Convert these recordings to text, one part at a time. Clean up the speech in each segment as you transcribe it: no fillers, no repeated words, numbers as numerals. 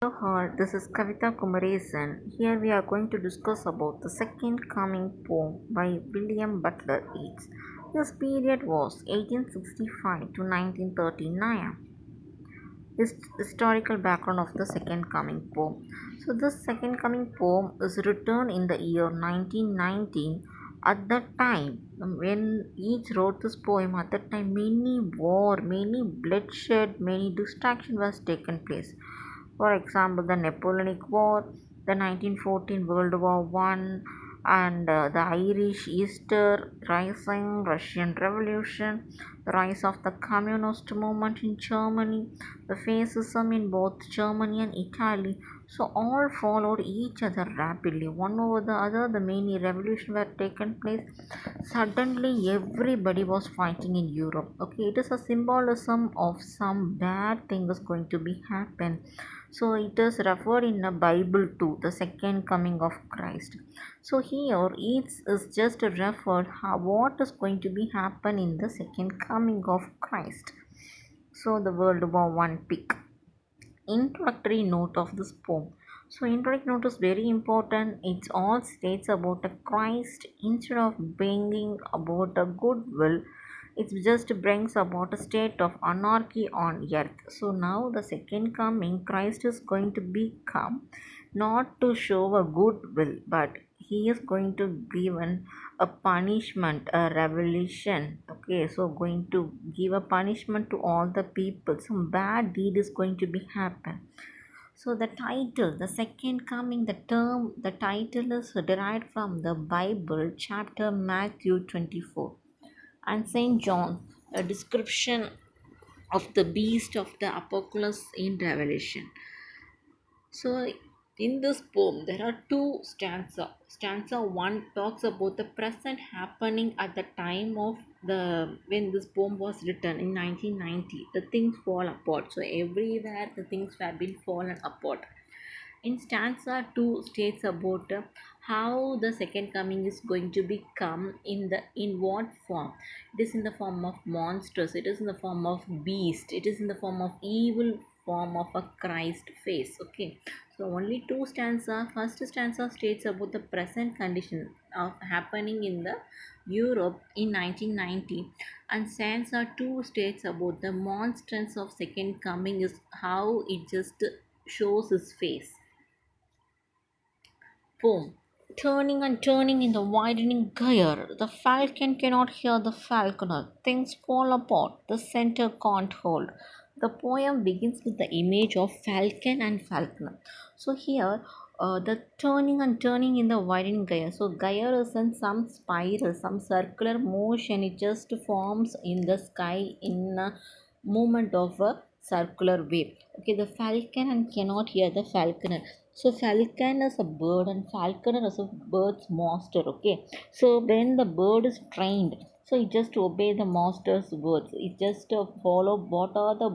Hello, this is Kavita Kumaresan. Here we are going to discuss about the second coming poem by William Butler Yeats. This period was 1865 to 1939. Historical background of the second coming poem. So this second coming poem is written in the year 1919. At that time, when Yeats wrote this poem, at that time many war, many bloodshed, many distraction was taken place. For example, the Napoleonic War, the 1914 World War One, and the Irish Easter Rising, Russian Revolution, the rise of the Communist movement in Germany, the fascism in both Germany and Italy. So all followed each other rapidly, one over the other. The many revolutions were taken place. Suddenly, everybody was fighting in Europe. Okay, it is a symbolism of some bad thing is going to be happen. So it is referred in the Bible to the second coming of Christ. So here it is just referred how what is going to be happen in the second coming of Christ. So the World War One pick. Introductory note of this poem. So introductory note is very important. It all states about a Christ instead of bringing about a goodwill. It just brings about a state of anarchy on earth. So now the second coming, Christ is going to become not to show a goodwill, but he is going to give a punishment, a revelation. Okay, so going to give a punishment to all the people. Some bad deed is going to be happen. So the title, the second coming, the title is derived from the Bible chapter Matthew 24 and Saint John, a description of the beast of the apocalypse in Revelation. So in this poem there are two stanza. Stanza 1 talks about the present happening at the time of the when this poem was written in 1990. The things fall apart. So everywhere the things have been fallen apart. In stanza 2 states about how the second coming is going to become in what form. It is in the form of monsters, it is in the form of beast, it is in the form of evil form of a Christ face. Okay, so only two stanza. First stanza states about the present condition of happening in the Europe in 1990, and stanza 2 states about the monstrance of second coming is how it just shows his face. Boom. Turning and turning in the widening gyre, the falcon cannot hear the falconer. Things fall apart, the center can't hold. The poem begins with the image of falcon and falconer. So here, the turning and turning in the widening gyre. So gyre is in some spiral, some circular motion. It just forms in the sky in a movement of a circular wave. Okay, the falcon and cannot hear the falconer. So falcon is a bird and falconer is a bird's master. Okay, so when the bird is trained, so it just obey the master's words. It just follow what are the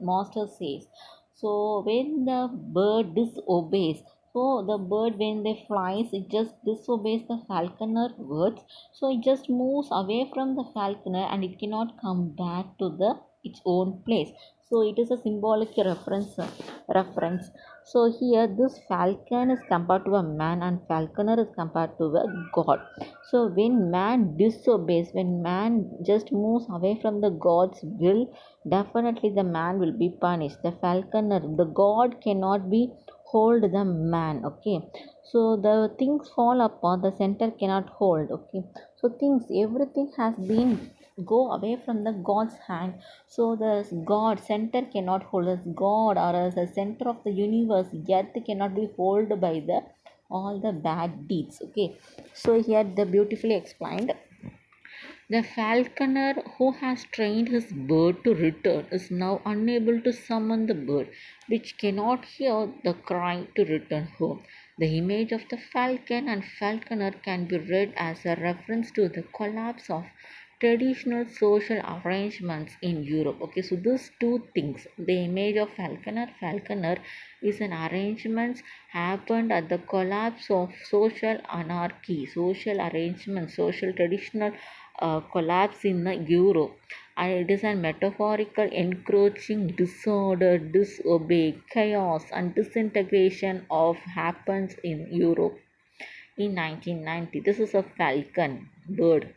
master says. So when the bird disobeys, so the bird when they flies, it just disobeys the falconer words. So it just moves away from the falconer and it cannot come back to the its own place. So it is a symbolic reference. So here this falcon is compared to a man and falconer is compared to a god. So when man disobeys, when man just moves away from the god's will, definitely the man will be punished. The falconer, the god cannot be hold the man. Okay, so the things fall apart, the center cannot hold. Okay, so things, everything has been go away from the god's hand. So the god center cannot hold us. God or as the center of the universe, earth cannot be held by the all the bad deeds. Okay, so here the beautifully explained, the falconer who has trained his bird to return is now unable to summon the bird, which cannot hear the cry to return home. The image of the falcon and falconer can be read as a reference to the collapse of traditional social arrangements in Europe. Okay, so these two things, the image of falconer is an arrangement happened at the collapse of social anarchy, social arrangements, social traditional collapse in the Europe. and it is a metaphorical encroaching disorder, disobey, chaos, and disintegration of happens in Europe in 1990. This is a falcon bird.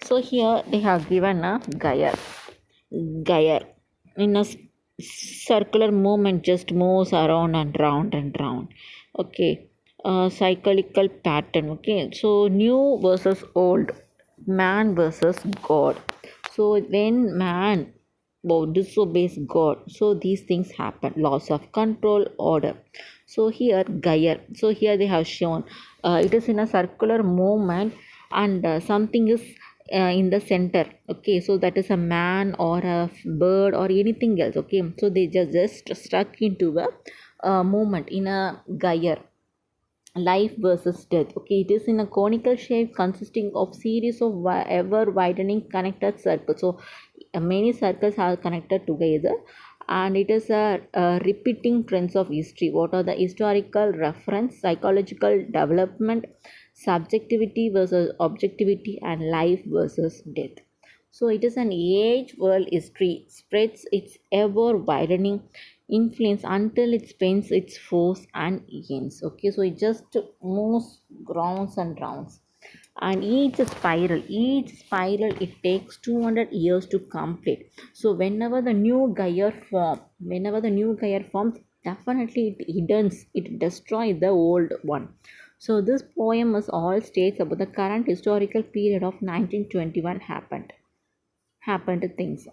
So here they have given a gyre in a circular movement, just moves around and round and round. Okay, cyclical pattern. Okay, so new versus old, man versus god. So when man disobeys god, so these things happen, loss of control, order. So here gyre, so here they have shown it is in a circular movement, and something is in the center. Okay, so that is a man or a bird or anything else. Okay, so they just stuck into a movement in a gyre, life versus death. Okay, it is in a conical shape consisting of series of ever widening connected circles. So many circles are connected together, and it is a repeating trends of history. What are the historical reference, psychological development, subjectivity versus objectivity, and life versus death. So it is an age world history spreads its ever widening influence until it spends its force and ends. Okay, so it just moves rounds and rounds. And each spiral it takes 200 years to complete. So whenever the new gyre forms, definitely it destroys the old one. So this poem is all states about the current historical period of 1921 happened things.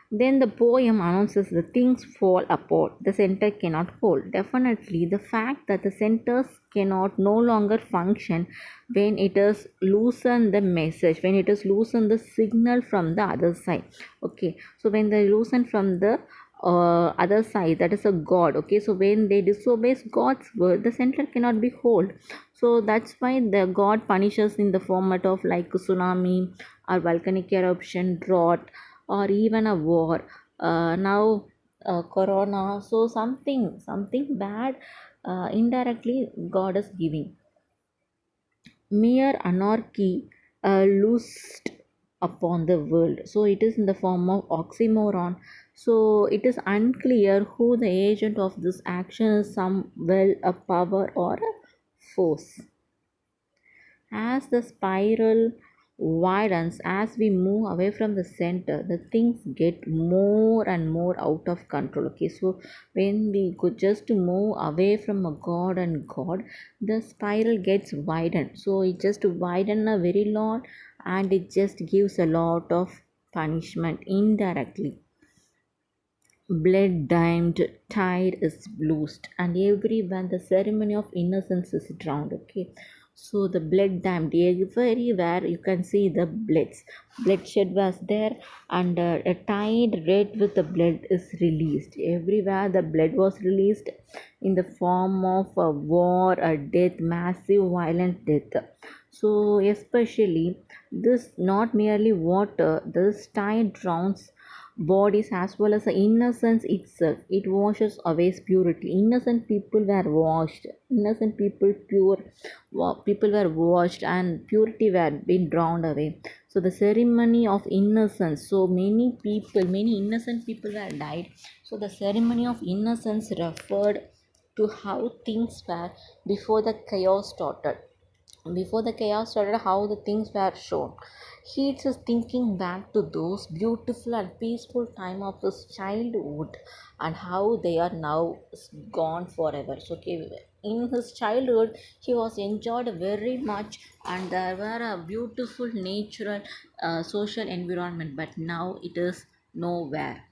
Then the poem announces the things fall apart, the center cannot hold. Definitely, the fact that the centers cannot no longer function when it is loosen the message, when it is loosen the signal from the other side. Okay, so when they loosen from the other side, that is a god. Okay, so when they disobey God's word, the center cannot be hold. So that's why the god punishes in the format of like tsunami or volcanic eruption, drought, or even a war. Now corona, so something bad indirectly god is giving. Mere anarchy loosed upon the world. So it is in the form of oxymoron. So it is unclear who the agent of this action is, some will a power or a force. As the spiral widens, as we move away from the center, the things get more and more out of control. Okay, so when we could just move away from a god and god, the spiral gets widened. So it just widen a very lot, and it just gives a lot of punishment indirectly. Blood dimmed tide is loosed, and everywhere the ceremony of innocence is drowned. Okay, so the blood dimmed, everywhere you can see the bloodshed was there, and a tide red with the blood is released. Everywhere the blood was released in the form of a war, a death, massive violent death. So especially this, not merely water, this tide drowns bodies as well as the innocence itself. It washes away purity. Innocent people were washed. Innocent people pure people were washed, and purity were being drowned away. So the ceremony of innocence. So many innocent people were died. So the ceremony of innocence referred to how things were before the chaos started. Before the chaos started, how the things were shown. He is thinking back to those beautiful and peaceful time of his childhood, and how they are now gone forever. So okay, in his childhood he was enjoyed very much, and there were a beautiful natural social environment, but now it is nowhere.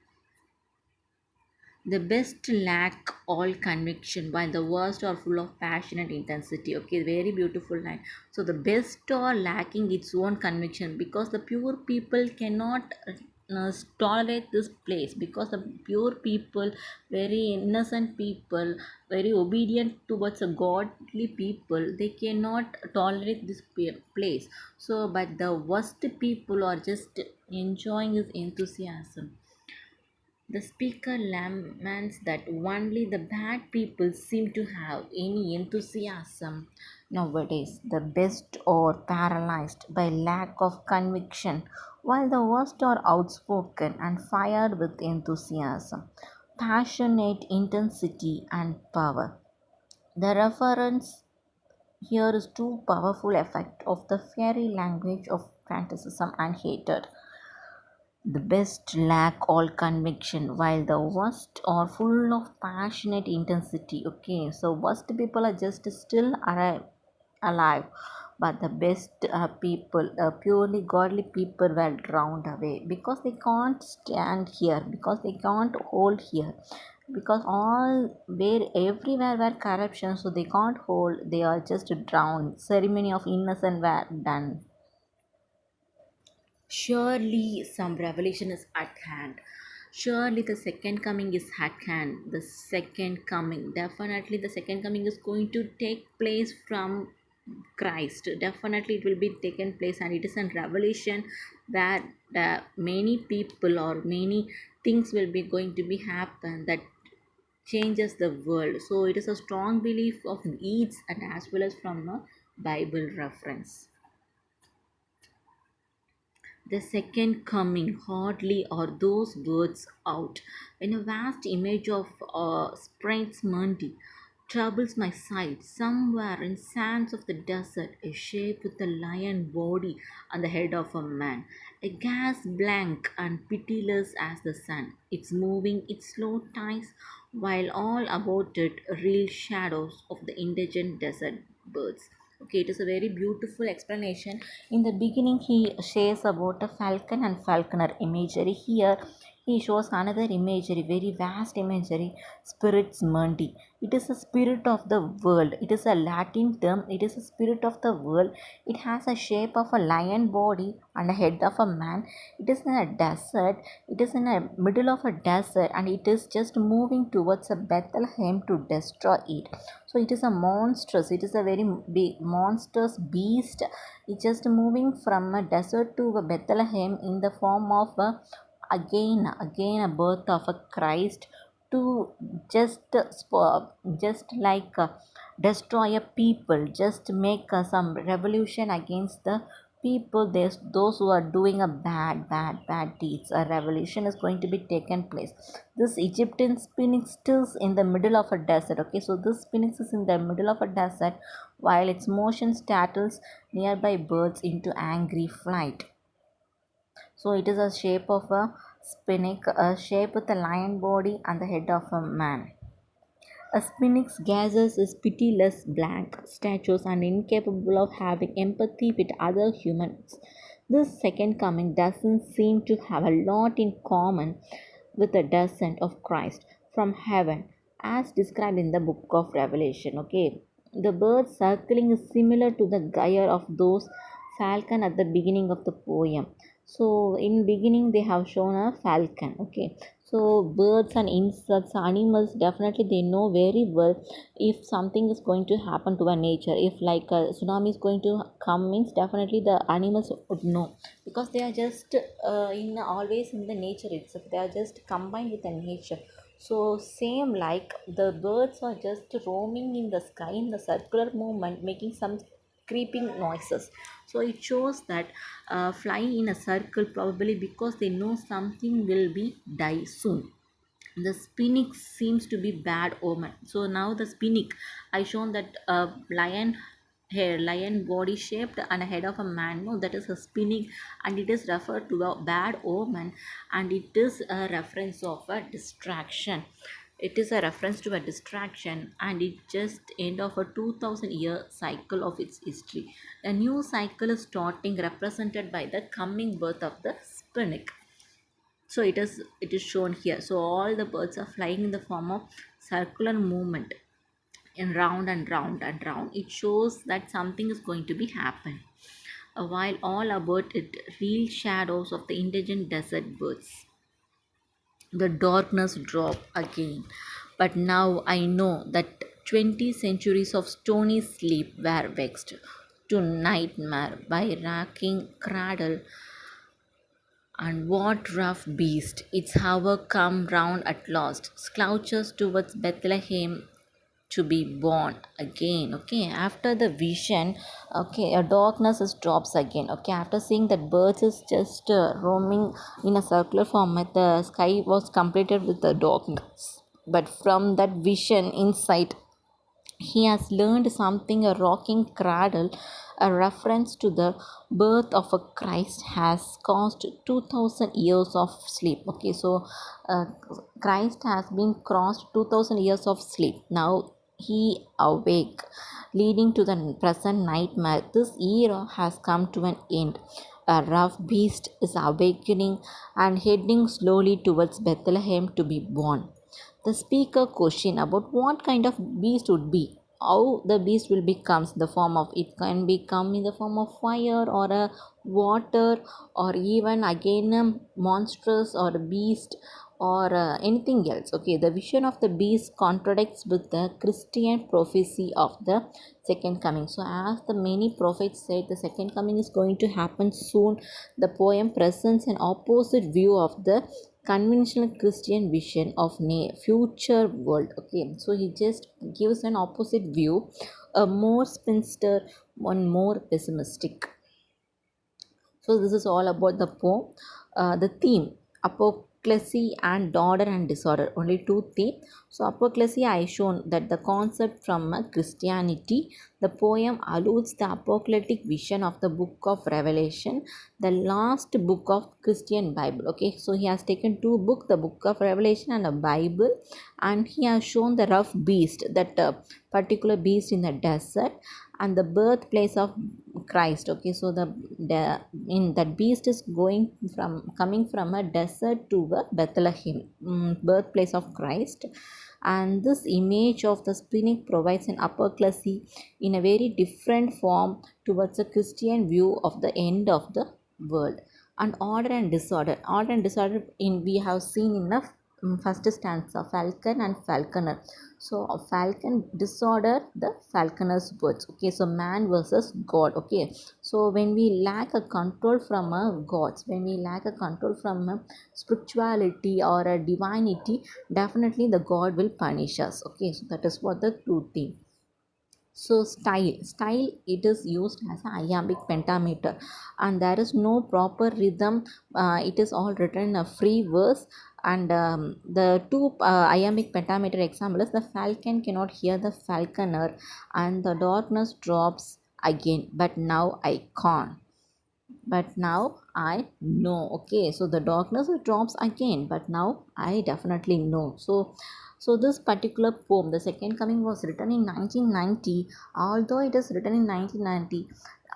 The best lack all conviction, while the worst are full of passion and intensity. Okay, very beautiful line. So the best are lacking its own conviction, because the pure people cannot tolerate this place, because the pure people, very innocent people, very obedient towards a godly people, they cannot tolerate this place. So but the worst people are just enjoying his enthusiasm. The speaker laments that only the bad people seem to have any enthusiasm nowadays. The best are paralyzed by lack of conviction, while the worst are outspoken and fired with enthusiasm, passionate intensity, and power. The reference here is too powerful effect of the fairy language of fanaticism and hatred. The best lack all conviction, while the worst are full of passionate intensity. Okay, so worst people are just still alive, but the best people, purely godly people, were drowned away because they can't stand here, because they can't hold here, because all where everywhere were corruption, so they can't hold. They are just drowned. Ceremony of innocence were done. Surely some revelation is at hand. Surely the second coming is at hand. The second coming, definitely, the second coming is going to take place from Christ. Definitely, it will be taken place, and it is a revelation that many people or many things will be going to be happen that changes the world. So, it is a strong belief of Yeats and as well as from a Bible reference. The second coming hardly are those words out, when a vast image of Sprite's Monday troubles my sight. Somewhere in sands of the desert, a shape with a lion body and the head of a man, a gas blank and pitiless as the sun. It's moving its slow tides, while all about it reel shadows of the indigent desert birds. Okay, it is a very beautiful explanation. In the beginning, he shares about a falcon and falconer imagery. Here, he shows another imagery, very vast imagery, spirit's Mundi. It is a spirit of the world. It is a Latin term. It is a spirit of the world. It has a shape of a lion body and a head of a man. It is in a desert. It is in the middle of a desert, and it is just moving towards a Bethlehem to destroy it. So it is a monstrous, it is a very big monstrous beast. It's just moving from a desert to a Bethlehem in the form of a again a birth of a Christ to just like destroy a people, just make some revolution against the people. There's those who are doing a bad deeds. A revolution is going to be taken place. This Egyptian sphinx is in the middle of a desert. Okay, so this sphinx is in the middle of a desert, while its motion startles nearby birds into angry flight. So it is a shape of a sphinx, a shape with a lion body and the head of a man. A sphinx gazes is pitiless blank statues and incapable of having empathy with other humans. This second coming doesn't seem to have a lot in common with the descent of Christ from heaven as described in the book of Revelation. Okay, the bird circling is similar to the gyre of those falcon at the beginning of the poem. So in beginning they have shown a falcon. Okay, so birds and insects, animals, definitely they know very well if something is going to happen to a nature. If like a tsunami is going to come means definitely the animals would know, because they are just in always in the nature itself. They are just combined with the nature. So same like the birds are just roaming in the sky in the circular movement, making some creeping noises. So it shows that flying in a circle, probably because they know something will be die soon. The spinach seems to be bad omen. So now the spinach, I shown that lion hair, lion body shaped and a head of a man. No, that is a spinach, and it is referred to a bad omen, and it is a reference of a distraction. It is a reference to a distraction, and it just end of a 2000-year cycle of its history. A new cycle is starting, represented by the coming birth of the spinach. So it is shown here. So all the birds are flying in the form of circular movement, and round and round and round. It shows that something is going to be happen. While all about it real shadows of the indigent desert birds. The darkness drop again, but now I know that 20 centuries of stony sleep were vexed to nightmare by racking cradle And what rough beast, its hour come round at last, slouches towards Bethlehem to be born again. Okay, after the vision, okay, a darkness is drops again. Okay, after seeing that birds is just roaming in a circular format, the sky was completed with the darkness. But from that vision insight, he has learned something. A rocking cradle, a reference to the birth of a Christ, has caused 2000 years of sleep. Okay, so uh, Christ has been crossed 2000 years of sleep. Now he awake, leading to the present nightmare. This era has come to an end. A rough beast is awakening and heading slowly towards Bethlehem to be born. The speaker question about what kind of beast would be, how the beast will becomes the form of, it can become in the form of fire or a water, or even again a monstrous or a beast, or anything else. Okay, the vision of the beast contradicts with the Christian prophecy of the second coming. So as the many prophets said the second coming is going to happen soon, the poem presents an opposite view of the conventional Christian vision of future world. Okay, so he just gives an opposite view, a more spinster, one more pessimistic. So this is all about the poem. The theme, apocalypse and order and disorder, only two themes. So apocalypse, I shown that the concept from Christianity. The poem alludes the apocalyptic vision of the book of Revelation, the last book of Christian Bible. Okay, so he has taken two books, the book of Revelation and a Bible, and he has shown the rough beast, that particular beast in the desert, and the birthplace of Christ. Okay, so the in that beast is going from, coming from a desert to a Bethlehem, birthplace of Christ. And this image of the spinning provides an apocalypse in a very different form towards a Christian view of the end of the world. And order and disorder, order and disorder, in we have seen in the first stanza, falcon and falconer. So a falcon disorder, the falconer's words. Okay, so man versus God. Okay, so when we lack a control from a gods, when we lack a control from a spirituality or a divinity, definitely the God will punish us. Okay, so that is what the true thing. So style, it is used as an iambic pentameter, and there is no proper rhythm. It is all written in a free verse. And the two iambic pentameter example is, the falcon cannot hear the falconer, and the darkness drops again, but now I can't, but now I know. Okay, so the darkness drops again, but now I definitely know. So this particular poem, the second coming, was written in 1990. Although it is written in 1990,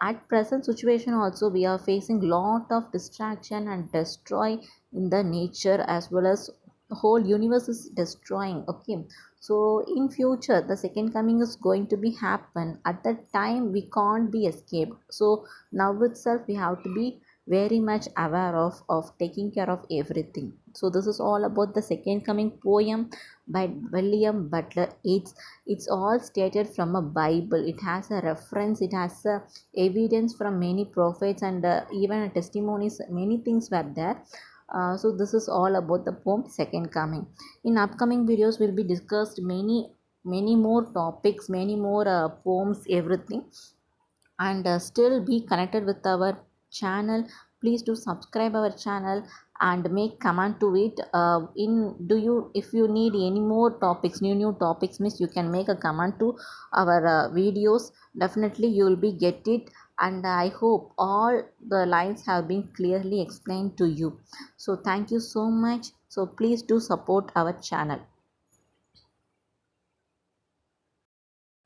at present situation also we are facing lot of distraction and destroy in the nature, as well as the whole universe is destroying. Okay, so in future the second coming is going to be happen. At that time we can't be escaped. So now itself we have to be very much aware of taking care of everything. So this is all about the second coming poem by William Butler Yeats. It's all stated from a Bible. It has a reference, it has a evidence from many prophets, and even a testimonies, many things were there. So this is all about the poem second coming. In upcoming videos will be discussed many more topics, many more poems, everything. And still be connected with our channel. Please do subscribe our channel and make comment to it. In do you, if you need any more topics, new topics, means you can make a comment to our videos. Definitely you will be get it. And I hope all the lines have been clearly explained to you. So thank you so much. So please do support our channel.